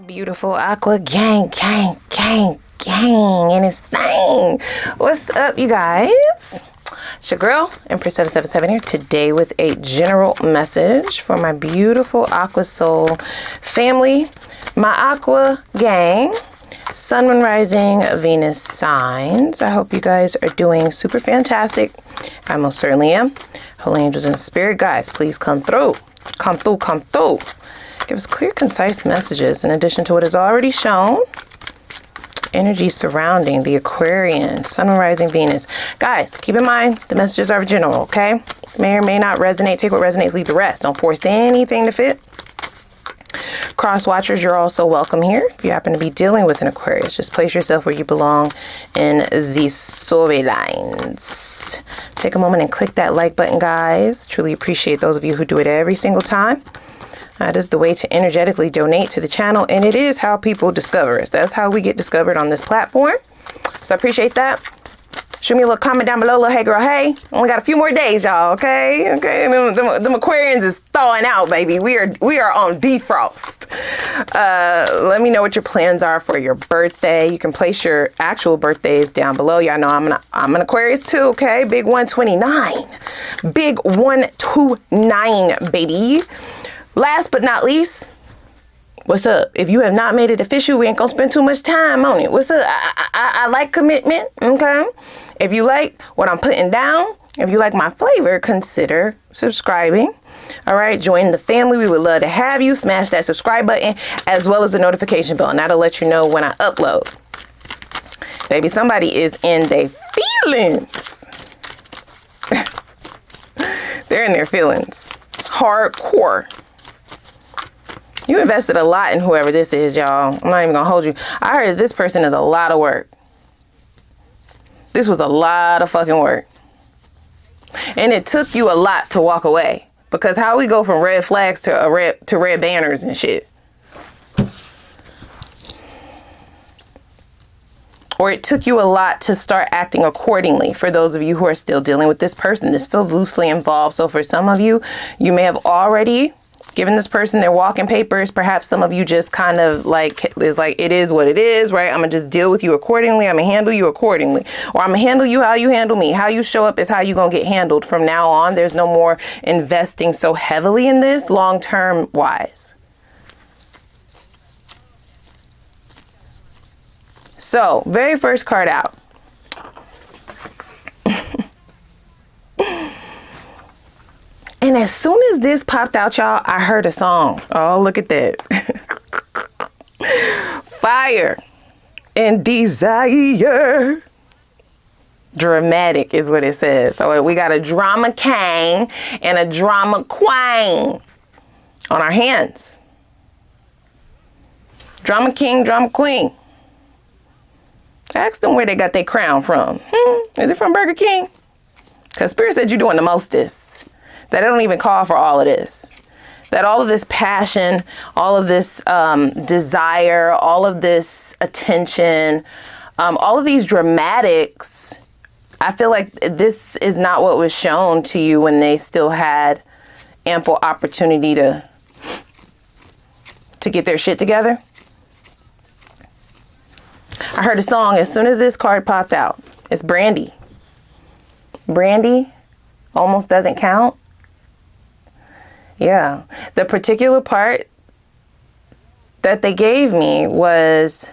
Beautiful Aqua gang, gang, gang, gang, and it's thing. What's up, you guys? It's your girl, Empress 777 here today with a general message for my beautiful Aqua Soul family, my Aqua gang, Sun, Moon, Rising, Venus signs. I hope you guys are doing super fantastic. I most certainly am. Holy angels and spirit guides, please come through. Come through, come through. Give us clear, concise messages in addition to what is already shown. Energy surrounding the Aquarian, Sun, Moon, Rising, Venus. Guys, keep in mind, the messages are general, okay? May or may not resonate. Take what resonates, leave the rest. Don't force anything to fit. Cross watchers, you're also welcome here. If you happen to be dealing with an Aquarius, just place yourself where you belong in the storylines. Take a moment and click that like button, guys. Truly appreciate those of you who do it every single time. That is the way to energetically donate to the channel, and it is how people discover us. That's how we get discovered on this platform. So I appreciate that. Shoot me a little comment down below, little hey girl, hey. Only got a few more days, y'all, okay? Okay, them Aquarians is thawing out, baby. We are on defrost. Let me know what your plans are for your birthday. You can place your actual birthdays down below. Y'all know I'm an Aquarius too, okay? Big 129. Big 129, baby. Last but not least, what's up? If you have not made it official, we ain't gonna spend too much time on it. What's up? I like commitment, okay? If you like what I'm putting down, if you like my flavor, consider subscribing. All right, join the family. We would love to have you. Smash that subscribe button as well as the notification bell, and that'll let you know when I upload. Baby, somebody is in their feelings. They're in their feelings. Hardcore. You invested a lot in whoever this is, y'all. I'm not even gonna hold you. I heard that this person is a lot of work. This was a lot of fucking work. And it took you a lot to walk away. Because how we go from red flags to red banners and shit. Or it took you a lot to start acting accordingly. For those of you who are still dealing with this person, this feels loosely involved. So for some of you, you may have already given this person their walking papers. Perhaps some of you just kind of like, is like, it is what it is, right? I'm gonna just deal with you accordingly. I'm gonna handle you accordingly. Or I'm gonna handle you how you handle me. How you show up is how you gonna get handled from now on. There's no more investing so heavily in this long-term wise. So, very first card out. And as soon as this popped out, y'all, I heard a song. Oh, look at that. Fire and desire. Dramatic is what it says. So we got a drama king and a drama queen on our hands. Drama king, drama queen. Ask them where they got their crown from. Is it from Burger King? Because Spirit said you're doing the mostest. That I don't even call for all of this. That all of this passion, all of this desire, all of this attention, all of these dramatics, I feel like this is not what was shown to you when they still had ample opportunity to get their shit together. I heard a song as soon as this card popped out. It's Brandy. Brandy almost doesn't count. Yeah, the particular part that they gave me was,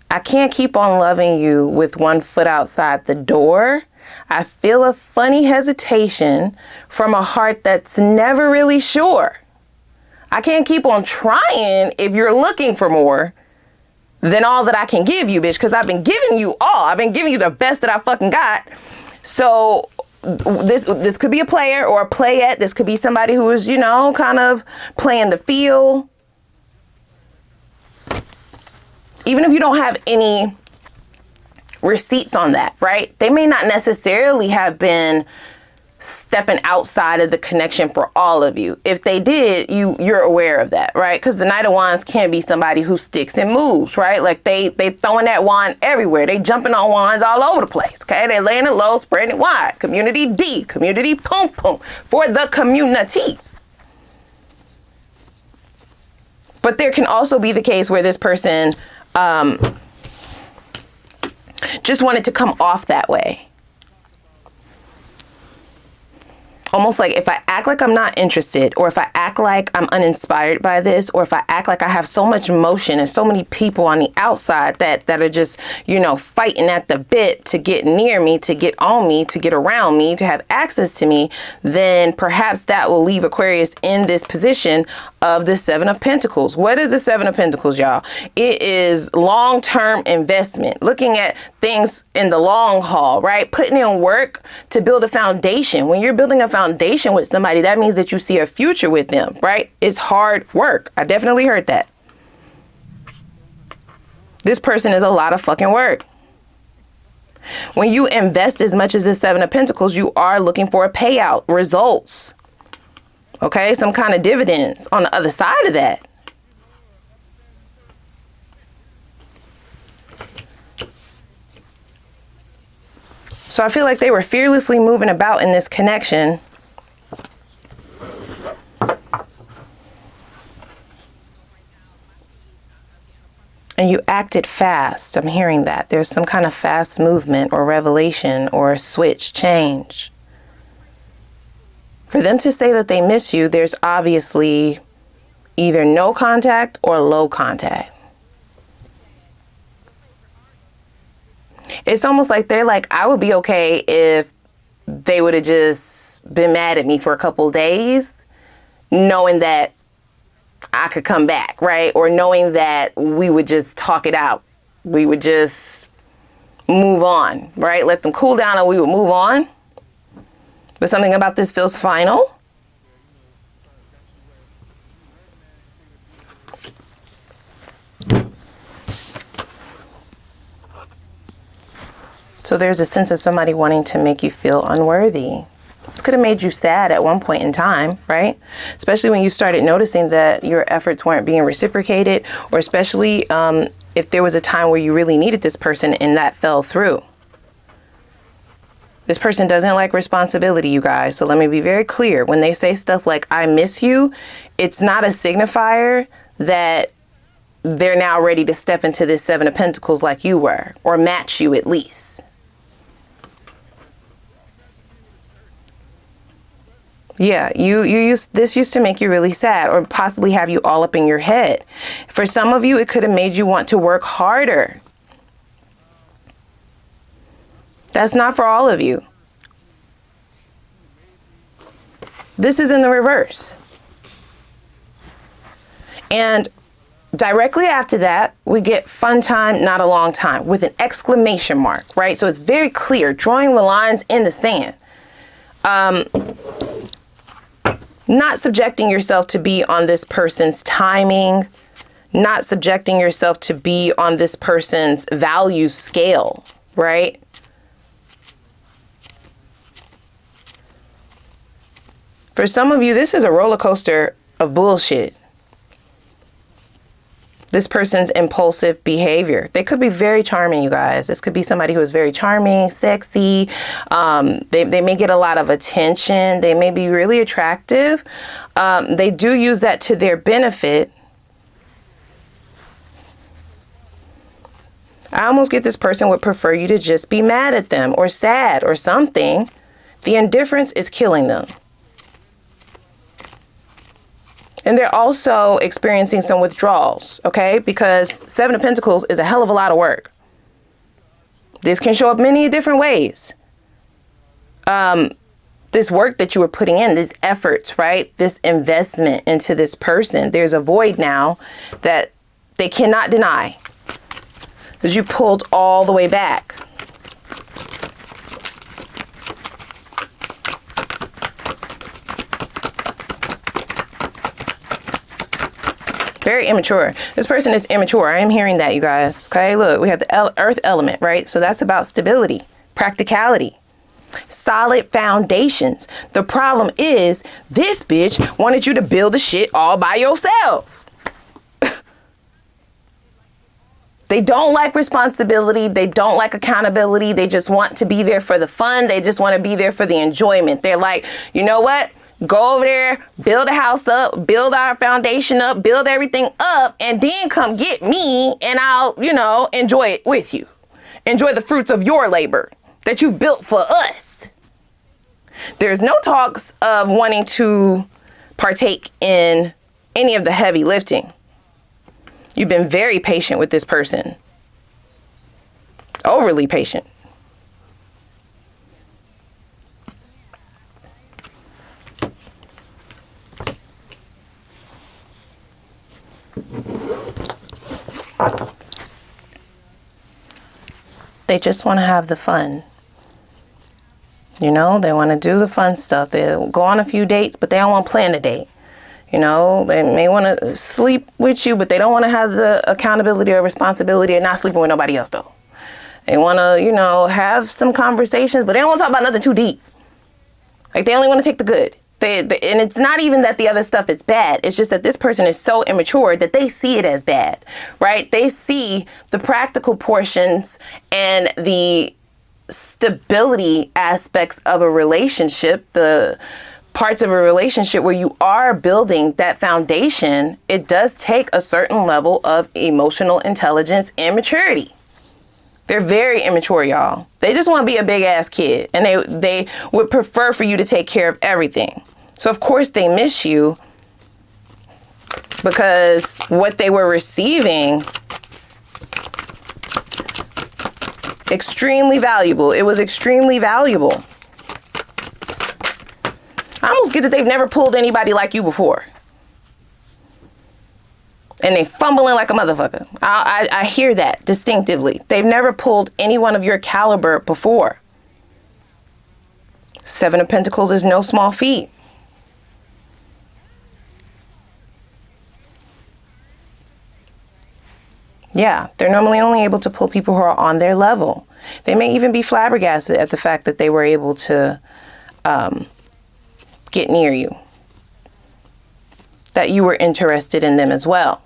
I can't keep on loving you with one foot outside the door. I feel a funny hesitation from a heart that's never really sure. I can't keep on trying if you're looking for more than all that I can give you, bitch, because I've been giving you all. I've been giving you the best that I fucking got. So this could be a player or a playette. This could be somebody who is, you know, kind of playing the field. Even if you don't have any receipts on that, right? They may not necessarily have been stepping outside of the connection for all of you. If they did, you're aware of that, right? Because the Knight of Wands can be somebody who sticks and moves, right? Like they throwing that wand everywhere. They jumping on wands all over the place, okay? They laying it low, spreading it wide. Community D, community pum pum for the community. But there can also be the case where this person just wanted to come off that way. Almost like if I act like I'm not interested, or if I act like I'm uninspired by this, or if I act like I have so much motion and so many people on the outside that are just, you know, fighting at the bit to get near me, to get on me, to get around me, to have access to me, then perhaps that will leave Aquarius in this position of the Seven of Pentacles. What is the Seven of Pentacles, y'all? It is long-term investment, looking at things in the long haul, right? Putting in work to build a foundation. When you're building a foundation with somebody, that means that you see a future with them, right? It's hard work. I definitely heard that. This person is a lot of fucking work. When you invest as much as the Seven of Pentacles, you are looking for a payout, results. Okay, some kind of dividends on the other side of that. So I feel like they were fearlessly moving about in this connection. And you acted fast. I'm hearing that. There's some kind of fast movement or revelation or switch, change. For them to say that they miss you, there's obviously either no contact or low contact. It's almost like they're like, I would be okay if they would have just been mad at me for a couple days, knowing that I could come back, right? Or knowing that we would just talk it out. We would just move on, right? Let them cool down and we would move on. But something about this feels final. So there's a sense of somebody wanting to make you feel unworthy. This could have made you sad at one point in time, right? Especially when you started noticing that your efforts weren't being reciprocated, or especially if there was a time where you really needed this person and that fell through. This person doesn't like responsibility, you guys. So let me be very clear. When they say stuff like, I miss you, it's not a signifier that they're now ready to step into this Seven of Pentacles like you were, or match you at least. Yeah, this used to make you really sad, or possibly have you all up in your head. For some of you, it could have made you want to work harder. That's not for all of you. This is in the reverse. And directly after that, we get fun time, not a long time, with an exclamation mark, right? So it's very clear, drawing the lines in the sand. Not subjecting yourself to be on this person's timing, not subjecting yourself to be on this person's value scale, right? For some of you, this is a roller coaster of bullshit. This person's impulsive behavior. They could be very charming, you guys. This could be somebody who is very charming, sexy. They may get a lot of attention. They may be really attractive. They do use that to their benefit. I almost get this person would prefer you to just be mad at them or sad or something. The indifference is killing them. And they're also experiencing some withdrawals, okay? Because Seven of Pentacles is a hell of a lot of work. This can show up many different ways. This work that you were putting in, these efforts, right? This investment into this person, there's a void now that they cannot deny. Because you pulled all the way back. Very immature. This person is immature. I am hearing that, you guys. Okay, look, we have the earth element, right? So that's about stability, practicality, solid foundations. The problem is this bitch wanted you to build the shit all by yourself. They don't like responsibility. They don't like accountability. They just want to be there for the fun. They just want to be there for the enjoyment. They're like, you know what? go over there, build a house up, build our foundation up, build everything up, and then come get me and I'll, you know, enjoy it with you. Enjoy the fruits of your labor that you've built for us. There's no talks of wanting to partake in any of the heavy lifting. You've been very patient with this person. Overly patient. They just want to have the fun. You know, they want to do the fun stuff. They'll go on a few dates, but they don't want to plan a date. You know, they may want to sleep with you, but they don't want to have the accountability or responsibility of not sleeping with nobody else, though. They want to, you know, have some conversations, but they don't want to talk about nothing too deep. Like, they only want to take the good. And it's not even that the other stuff is bad. It's just that this person is so immature that they see it as bad, right? They see the practical portions and the stability aspects of a relationship, the parts of a relationship where you are building that foundation. It does take a certain level of emotional intelligence and maturity. They're very immature, y'all. They just want to be a big ass kid, and they would prefer for you to take care of everything. So of course they miss you, because what they were receiving, extremely valuable. It was extremely valuable. I almost get that they've never pulled anybody like you before. And they fumbling like a motherfucker. I hear that distinctively. They've never pulled anyone of your caliber before. 7 of Pentacles is no small feat. Yeah, they're normally only able to pull people who are on their level. They may even be flabbergasted at the fact that they were able to get near you. That you were interested in them as well.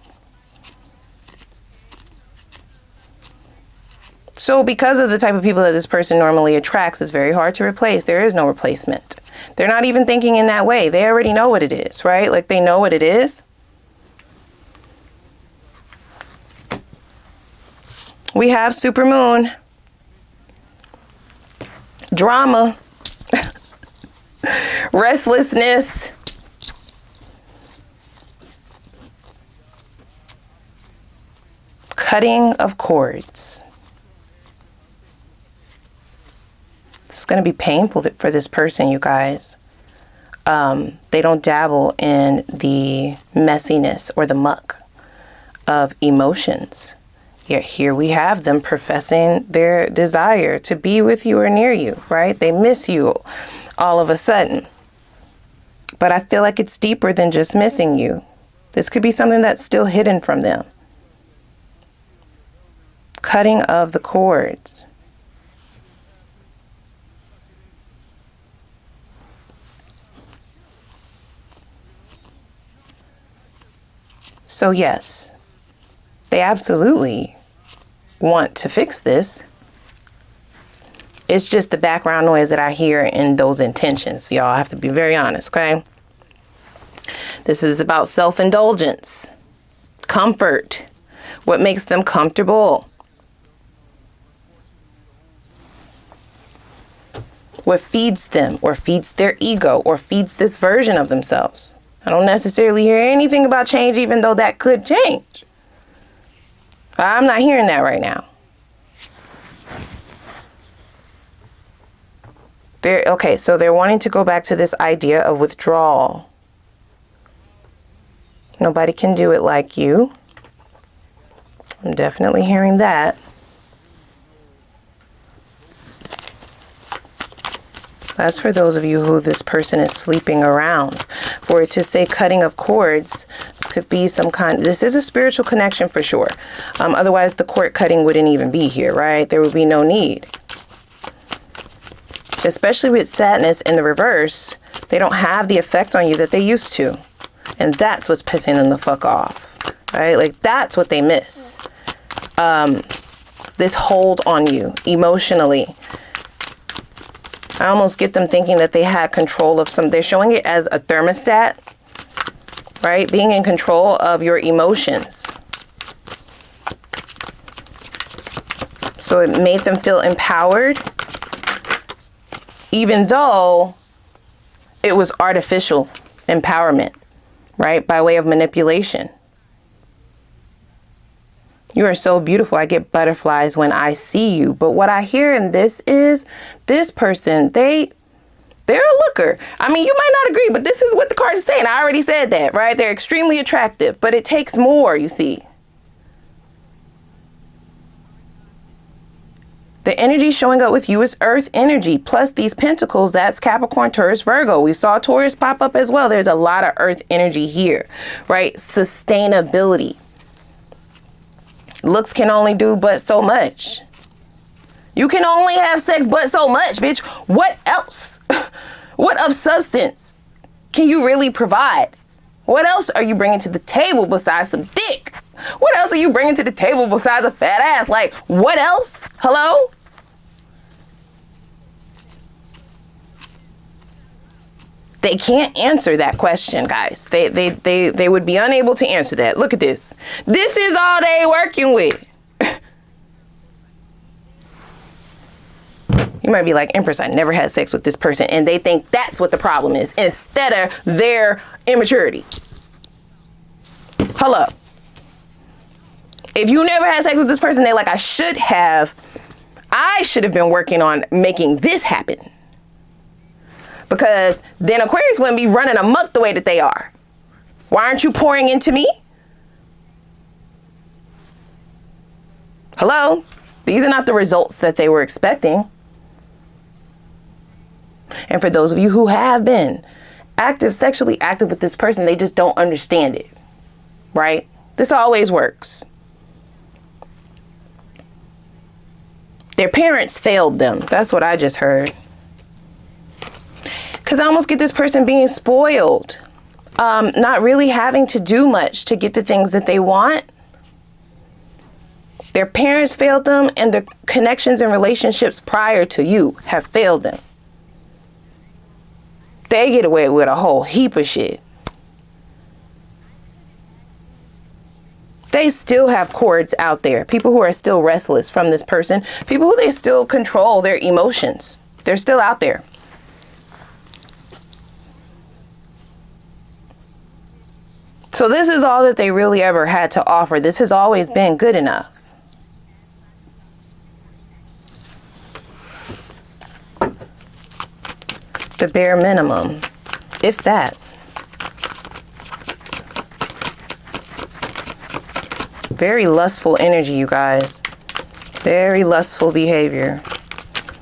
So because of the type of people that this person normally attracts, it's very hard to replace. There is no replacement. They're not even thinking in that way. They already know what it is, right? Like, they know what it is. We have supermoon. Drama. Restlessness. Cutting of cords. It's going to be painful for this person, you guys. They don't dabble in the messiness or the muck of emotions. Yet here we have them professing their desire to be with you or near you, right? They miss you all of a sudden. But I feel like it's deeper than just missing you. This could be something that's still hidden from them. Cutting of the cords. So yes, they absolutely want to fix this. It's just the background noise that I hear in those intentions. Y'all, I have to be very honest, okay? This is about self-indulgence, comfort, what makes them comfortable, what feeds them or feeds their ego or feeds this version of themselves. I don't necessarily hear anything about change, even though that could change. I'm not hearing that right now. Okay, so they're wanting to go back to this idea of withdrawal. Nobody can do it like you. I'm definitely hearing that. That's for those of you who this person is sleeping around. For it to say cutting of cords, this could be some kind, this is a spiritual connection for sure. Otherwise the cord cutting wouldn't even be here, right? There would be no need. Especially with sadness in the reverse, they don't have the effect on you that they used to. And that's what's pissing them the fuck off, right? Like, that's what they miss. This hold on you emotionally. I almost get them thinking that they had control of some, they're showing it as a thermostat, right? Being in control of your emotions. So it made them feel empowered, even though it was artificial empowerment, right? By way of manipulation. You are so beautiful. I get butterflies when I see you. But what I hear in this is this person, they're a looker. I mean, you might not agree, but this is what the card is saying. I already said that, right? They're extremely attractive, but it takes more, you see. The energy showing up with you is earth energy, plus these pentacles, that's Capricorn, Taurus, Virgo. We saw Taurus pop up as well. There's a lot of earth energy here, right? Sustainability. Looks can only do but so much. You can only have sex but so much, bitch. What else? What of substance can you really provide? What else are you bringing to the table besides some dick? What else are you bringing to the table besides a fat ass? Like, what else? Hello? They can't answer that question, guys. They would be unable to answer that. Look at this. This is all they working with. You might be like, Empress, I never had sex with this person. And they think that's what the problem is instead of their immaturity. Hello. If you never had sex with this person, they're like, I should have been working on making this happen. Because then Aquarius wouldn't be running amok the way that they are. Why aren't you pouring into me? Hello? These are not the results that they were expecting. And for those of you who have been sexually active with this person, they just don't understand it. Right? This always works. Their parents failed them. That's what I just heard. Because I almost get this person being spoiled. Not really having to do much to get the things that they want. Their parents failed them, and the connections and relationships prior to you have failed them. They get away with a whole heap of shit. They still have cords out there. People who are still restless from this person. People who they still control their emotions. They're still out there. So this is all that they really ever had to offer. This has always been good enough. The bare minimum, if that. Very lustful energy, you guys. Very lustful behavior.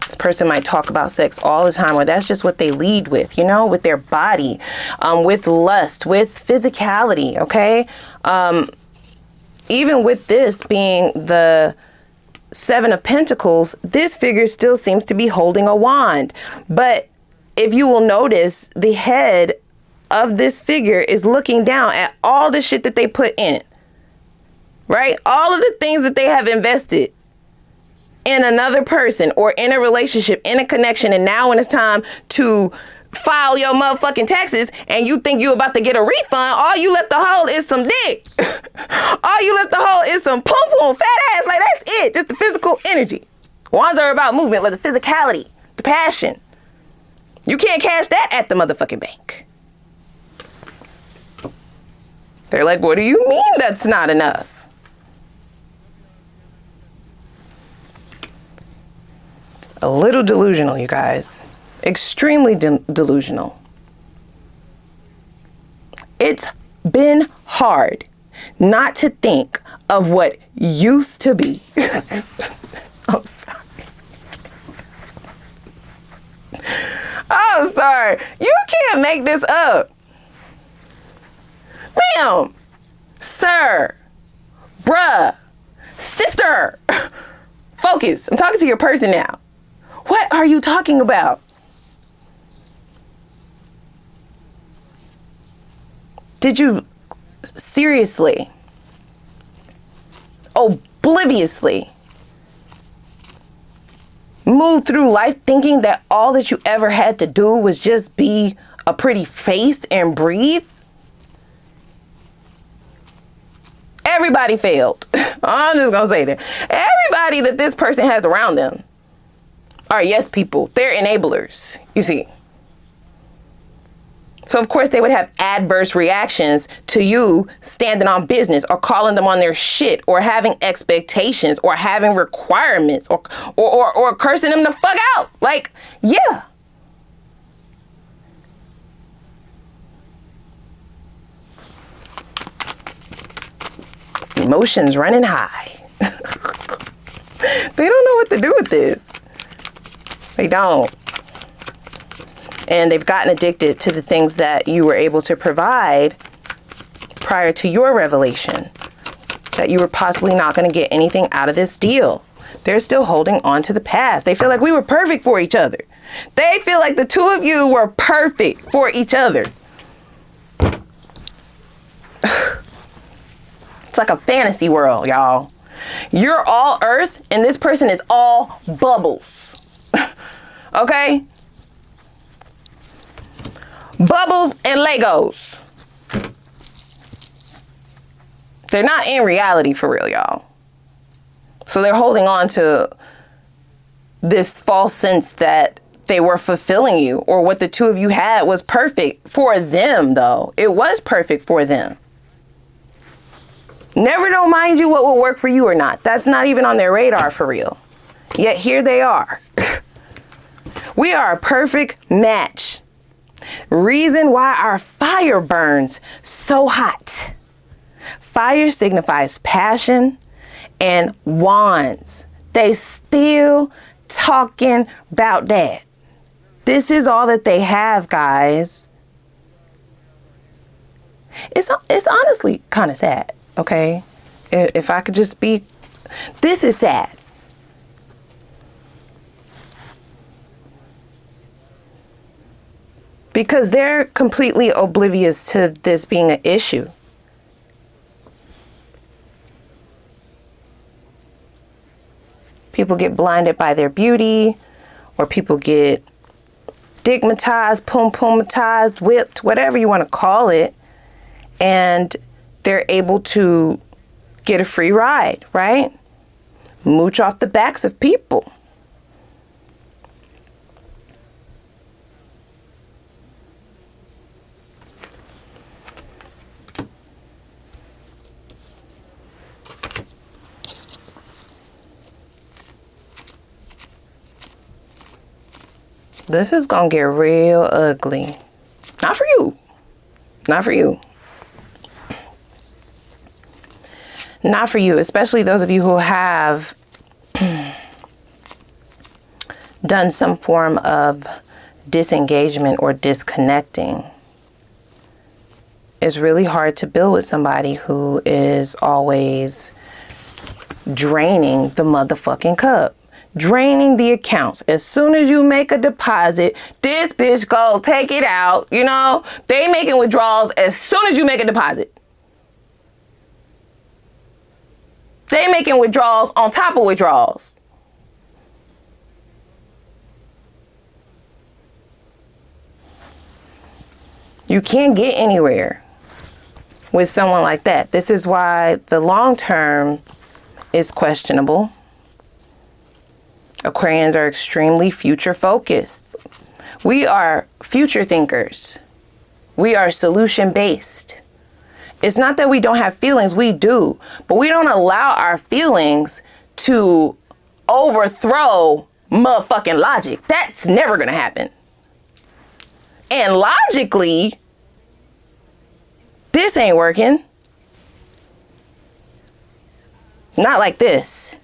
This person might talk about sex all the time, or that's just what they lead with, you know, with their body, with lust, with physicality, okay? Even with this being the Seven of Pentacles, this figure still seems to be holding a wand. But if you will notice, the head of this figure is looking down at all the shit that they put in. Right? All of the things that they have invested in another person or in a relationship, in a connection. And now when it's time to file your motherfucking taxes and you think you're about to get a refund, all you left to hold is some dick. All you left to hold is some pum-pum, fat ass. Like, that's it. Just the physical energy. Wands are about movement, like the physicality, the passion. You can't cash that at the motherfucking bank. They're like, what do you mean that's not enough? A little delusional, you guys. Extremely delusional. It's been hard not to think of what used to be. I'm sorry. I'm sorry. You can't make this up. Ma'am, sir, bruh, sister, focus. I'm talking to your person now. What are you talking about? Did you seriously, obliviously move through life thinking that all that you ever had to do was just be a pretty face and breathe? Everybody failed. I'm just gonna say that. Everybody that this person has around them are yes people. They're enablers, you see. So of course they would have adverse reactions to you standing on business or calling them on their shit or having expectations or having requirements or cursing them the fuck out. Like, yeah. Emotions running high. They don't know what to do with this. They don't. And they've gotten addicted to the things that you were able to provide prior to your revelation. That you were possibly not going to get anything out of this deal. They're still holding on to the past. They feel like we were perfect for each other. They feel like the two of you were perfect for each other. It's like a fantasy world, y'all. You're all earth and this person is all bubbles. Okay? Bubbles and Legos. They're not in reality for real, y'all. So they're holding on to this false sense that they were fulfilling you or what the two of you had was perfect for them, though. It was perfect for them. Never don't mind you what will work for you or not. That's not even on their radar for real. Yet here they are. We are a perfect match. Reason why our fire burns so hot. Fire signifies passion and wands. They still talking about that. This is all that they have, guys. It's honestly kind of sad, okay? If I could just be, this is sad. Because they're completely oblivious to this being an issue. People get blinded by their beauty, or people get stigmatized, pum-pumatized, whipped, whatever you want to call it, and they're able to get a free ride, right? Mooch off the backs of people. This is gonna get real ugly. Not for you. Not for you. Not for you, especially those of you who have done some form of disengagement or disconnecting. It's really hard to build with somebody who is always draining the motherfucking cup. Draining the accounts. As soon as you make a deposit, this bitch go take it out. You know, they making withdrawals as soon as you make a deposit. They making withdrawals on top of withdrawals. You can't get anywhere with someone like that. This is why the long term is questionable. Aquarians are extremely future focused. We are future thinkers. We are solution based. It's not that we don't have feelings, we do, but we don't allow our feelings to overthrow motherfucking logic. That's never gonna happen. And logically, this ain't working. Not like this.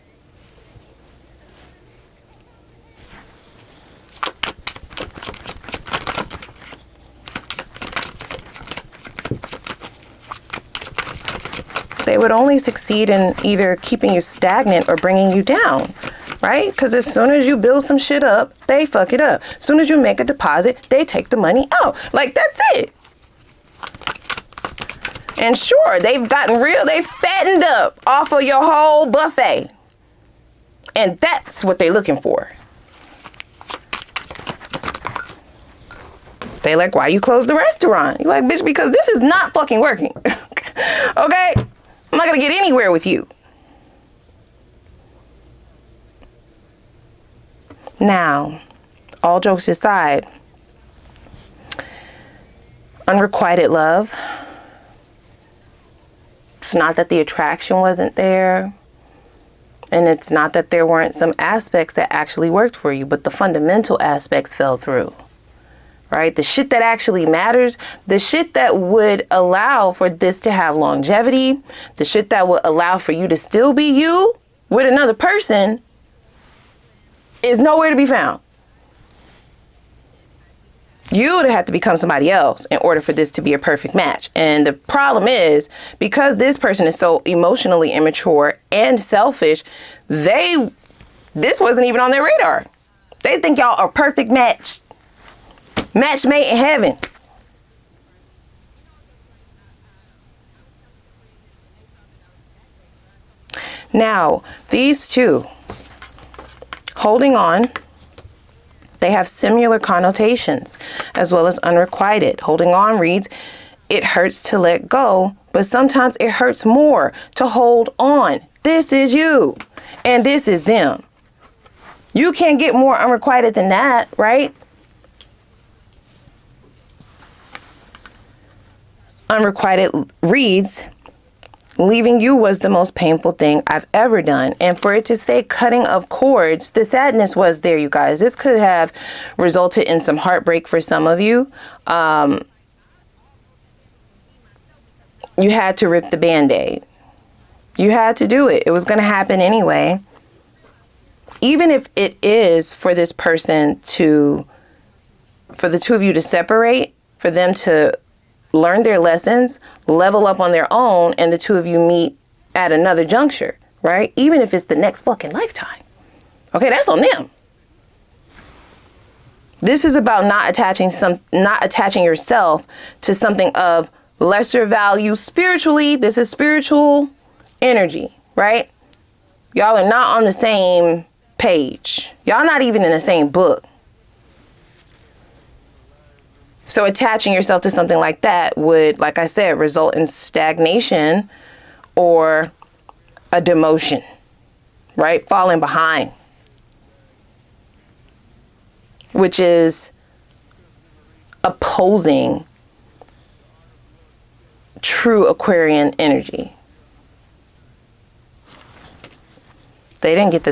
They would only succeed in either keeping you stagnant or bringing you down, right? Because as soon as you build some shit up, they fuck it up. As soon as you make a deposit, they take the money out. Like, that's it. And sure, they've gotten real, they fattened up off of your whole buffet. And that's what they're looking for. They like, why you close the restaurant? You're like, bitch, because this is not fucking working. Okay? I'm not going to get anywhere with you. Now, all jokes aside, unrequited love. It's not that the attraction wasn't there. And it's not that there weren't some aspects that actually worked for you, but the fundamental aspects fell through. Right? The shit that actually matters, the shit that would allow for this to have longevity, the shit that would allow for you to still be you with another person is nowhere to be found. You would have to become somebody else in order for this to be a perfect match. And the problem is, because this person is so emotionally immature and selfish, this wasn't even on their radar. They think y'all are a perfect match. Match made in heaven. Now, these two, holding on, they have similar connotations, as well as unrequited. Holding on reads, it hurts to let go, but sometimes it hurts more to hold on. This is you, and this is them. You can't get more unrequited than that, right? Unrequited reads, leaving you was the most painful thing I've ever done. And for it to say cutting of cords, the sadness was there, you guys. This could have resulted in some heartbreak for some of you. You had to rip the Band-Aid. You had to do it. It was going to happen anyway. Even if it is for this person for the two of you to separate, for them to learn their lessons, level up on their own, and the two of you meet at another juncture, right? Even if it's the next fucking lifetime. Okay, that's on them. This is about not attaching yourself to something of lesser value spiritually. This is spiritual energy, right? Y'all are not on the same page. Y'all not even in the same book. So attaching yourself to something like that would, like I said, result in stagnation or a demotion, right? Falling behind, which is opposing true Aquarian energy. They didn't take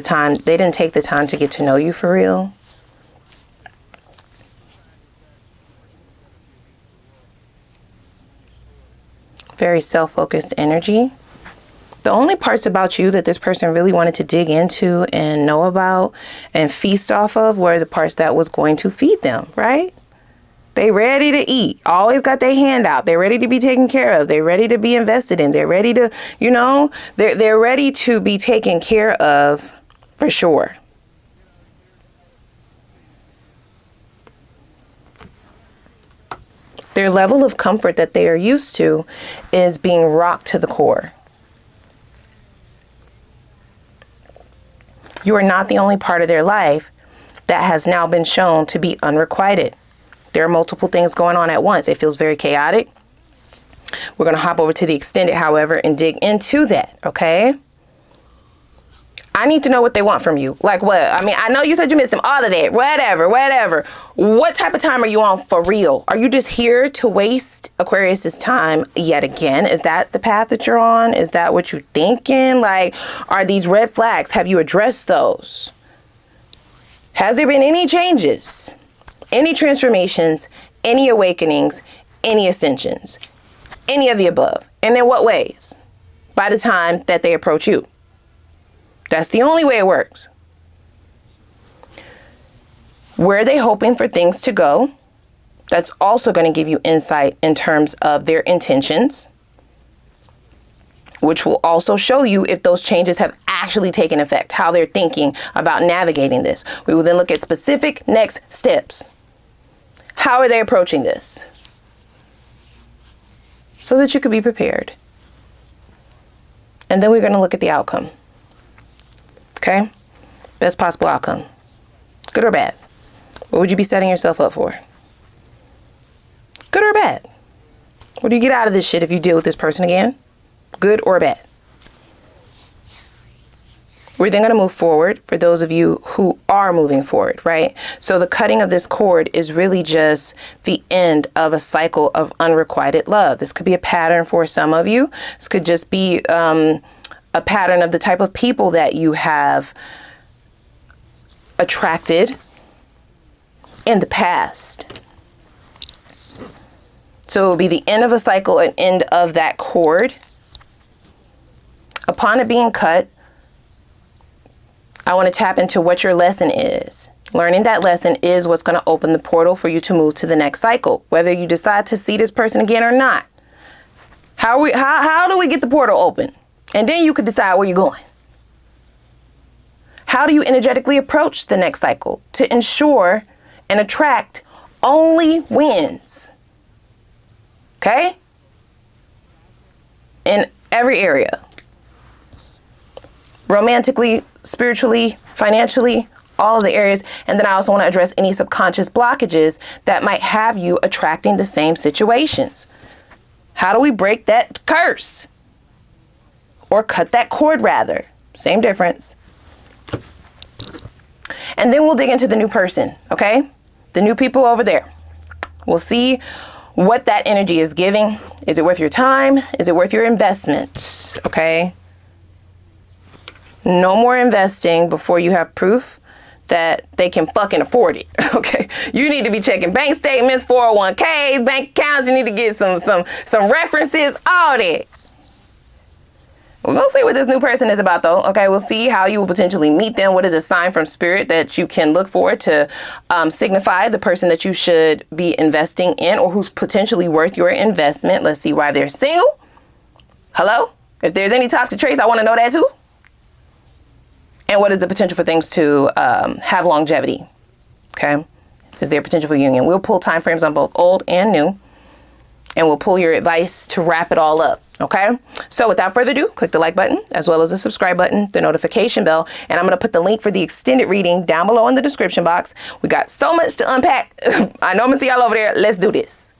the time to get to know you for real. Very self-focused energy. The only parts about you that this person really wanted to dig into and know about and feast off of were the parts that was going to feed them, right? They ready to eat. Always got their hand out. They're ready to be taken care of. They're ready to be invested in. They're ready to, they're ready to be taken care of for sure. Their level of comfort that they are used to is being rocked to the core. You are not the only part of their life that has now been shown to be unrequited. There are multiple things going on at once. It feels very chaotic. We're going to hop over to the extended, however, and dig into that, okay? I need to know what they want from you. Like what? I mean, I know you said you missed them, all of that, whatever. What type of time are you on for real? Are you just here to waste Aquarius's time yet again? Is that the path that you're on? Is that what you're thinking? Like, are these red flags? Have you addressed those? Has there been any changes, any transformations, any awakenings, any ascensions, any of the above? And in what ways? By the time that they approach you. That's the only way it works. Where are they hoping for things to go? That's also going to give you insight in terms of their intentions, which will also show you if those changes have actually taken effect, how they're thinking about navigating this. We will then look at specific next steps. How are they approaching this? So that you could be prepared. And then we're going to look at the outcome. Okay? Best possible outcome. Good or bad? What would you be setting yourself up for? What do you get out of this shit if you deal with this person again? Good or bad? We're then going to move forward for those of you who are moving forward, right? So the cutting of this cord is really just the end of a cycle of unrequited love. This could be a pattern for some of you. This could just be a pattern of the type of people that you have attracted in the past. So it will be the end of a cycle, an end of that cord. Upon it being cut, I want to tap into what your lesson is. Learning that lesson is what's going to open the portal for you to move to the next cycle, whether you decide to see this person again or not. How do we get the portal open? And then you could decide where you're going. How do you energetically approach the next cycle to ensure and attract only wins? Okay? In every area. Romantically, spiritually, financially, all of the areas. And then I also want to address any subconscious blockages that might have you attracting the same situations. How do we break that curse? Or cut that cord, rather. Same difference. And then we'll dig into the new person, okay? The new people over there. We'll see what that energy is giving. Is it worth your time? Is it worth your investment? Okay? No more investing before you have proof that they can fucking afford it. Okay? You need to be checking bank statements, 401ks, bank accounts. You need to get some references, all that. We're going to see what this new person is about, though. Okay, we'll see how you will potentially meet them. What is a sign from spirit that you can look for to signify the person that you should be investing in or who's potentially worth your investment. Let's see why they're single. Hello? If there's any toxic traits, I want to know that too. And what is the potential for things to have longevity? Okay. Is there potential for union? We'll pull time frames on both old and new. And we'll pull your advice to wrap it all up. Okay, so without further ado, click the like button as well as the subscribe button, the notification bell, and I'm going to put the link for the extended reading down below in the description box. We got so much to unpack. I know I'm going to see y'all over there. Let's do this.